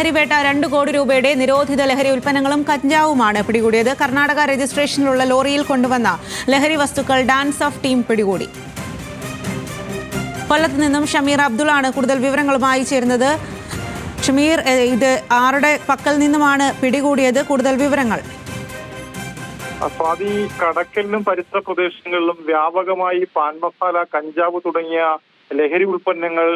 ലഹരിവേട്ട 2 കോടി രൂപയുടെ നിരോധിത ലഹരി ഉൽപ്പന്നങ്ങളും കഞ്ചാവുമാണ് പിടികൂടിയത്. കർണാടക രജിസ്ട്രേഷനിലുള്ള ലോറിയിൽ കൊണ്ടുവന്ന ലഹരി വസ്തുക്കൾ ഡാൻസ് ഓഫ് ടീം പിടികൂടി. കൊല്ലത്ത് നിന്നും ഷമീർ അബ്ദുള്ളാണ് കൂടുതൽ വിവരങ്ങളുമായി ചേരുന്നത്. ഷമീർ, ഇത് ആരുടെ പക്കൽ നിന്നുമാണ് പിടികൂടിയത്? കൂടുതൽ വിവരങ്ങൾ. സ്വാതി, കടക്കലിനും പരിസര പ്രദേശങ്ങളിലും വ്യാപകമായി പാൻ മസാല, കഞ്ചാവ് തുടങ്ങിയ ലഹരി ഉൽപ്പന്നങ്ങൾ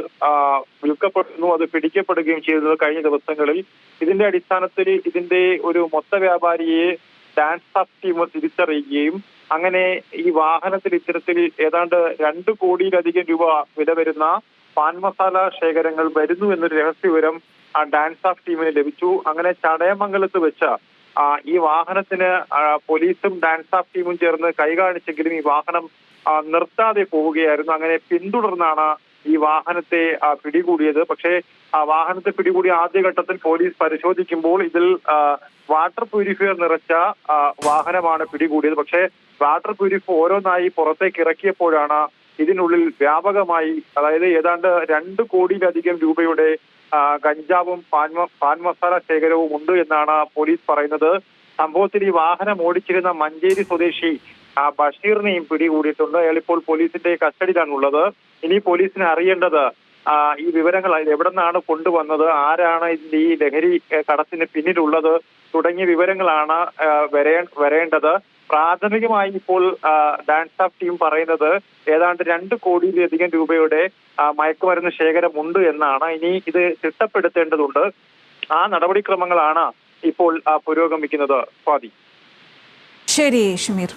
വിൽക്കപ്പെടുന്നു. അത് പിടിക്കപ്പെടുകയും ചെയ്തത് കഴിഞ്ഞ ദിവസങ്ങളിൽ. ഇതിന്റെ അടിസ്ഥാനത്തിൽ ഇതിന്റെ ഒരു മൊത്ത വ്യാപാരിയെ ഡാൻസ് ഓഫ് ടീം തിരിച്ചറിയുകയും അങ്ങനെ ഈ വാഹനത്തിൽ ഇത്തരത്തിൽ ഏതാണ്ട് 2 കോടിയിലധികം രൂപ വില വരുന്ന പാൻ മസാല ശേഖരങ്ങൾ വരുന്നു എന്നൊരു രഹസ്യവിവരം ആ ഡാൻസ് ഓഫ് ടീമിന് ലഭിച്ചു. അങ്ങനെ ചടയമംഗലത്ത് വെച്ച ഈ വാഹനത്തിന് പോലീസും ഡാൻസ് ഓഫ് ടീമും ചേർന്ന് കൈകാണിച്ചെങ്കിലും ഈ വാഹനം നിർത്താതെ പോവുകയായിരുന്നു. അങ്ങനെ പിന്തുടർന്നാണ് ഈ വാഹനത്തെ പിടികൂടിയത്. പക്ഷേ ആ വാഹനത്തെ പിടികൂടിയ ആദ്യഘട്ടത്തിൽ പോലീസ് പരിശോധിക്കുമ്പോൾ ഇതിൽ വാട്ടർ പ്യൂരിഫയർ നിറച്ച വാഹനമാണ് പിടികൂടിയത്. പക്ഷേ വാട്ടർ പ്യൂരിഫയർ ഓരോന്നായി പുറത്തേക്ക് ഇറക്കിയപ്പോഴാണ് ഇതിനുള്ളിൽ വ്യാപകമായി, അതായത് ഏതാണ്ട് 2 കോടിയിലധികം രൂപയുടെ കഞ്ചാവും പാൻ മസാല ശേഖരവും ഉണ്ട് എന്നാണ് പോലീസ് പറയുന്നത്. സംഭവത്തിൽ ഈ വാഹനം ഓടിച്ചിരുന്ന മഞ്ചേരി സ്വദേശി ബഷീറിനെയും പിടികൂടിയിട്ടുണ്ട്. അയാൾ ഇപ്പോൾ പോലീസിന്റെ കസ്റ്റഡിയിലാണുള്ളത്. ഇനി പോലീസിന് അറിയേണ്ടത് ഈ വിവരങ്ങൾ എവിടെ നിന്നാണ് കൊണ്ടുവന്നത്, ആരാണ് ഇതിന്റെ ഈ ലഹരി കടത്തിന് പിന്നിലുള്ളത് തുടങ്ങിയ വിവരങ്ങളാണ് വരേണ്ടത്. പ്രാഥമികമായി ഇപ്പോൾ ഡാൻസ് ഓഫ് ടീം പറയുന്നത് ഏതാണ്ട് 2 കോടിയിലധികം രൂപയുടെ മയക്കുമരുന്ന് ശേഖരമുണ്ട് എന്നാണ്. ഇനി ഇത് ചിട്ടപ്പെടുത്തേണ്ടതുണ്ട്. ആ നടപടിക്രമങ്ങളാണ് ഇപ്പോൾ പുരോഗമിക്കുന്നത്. സ്വാതി. ശരി ഷമീർ.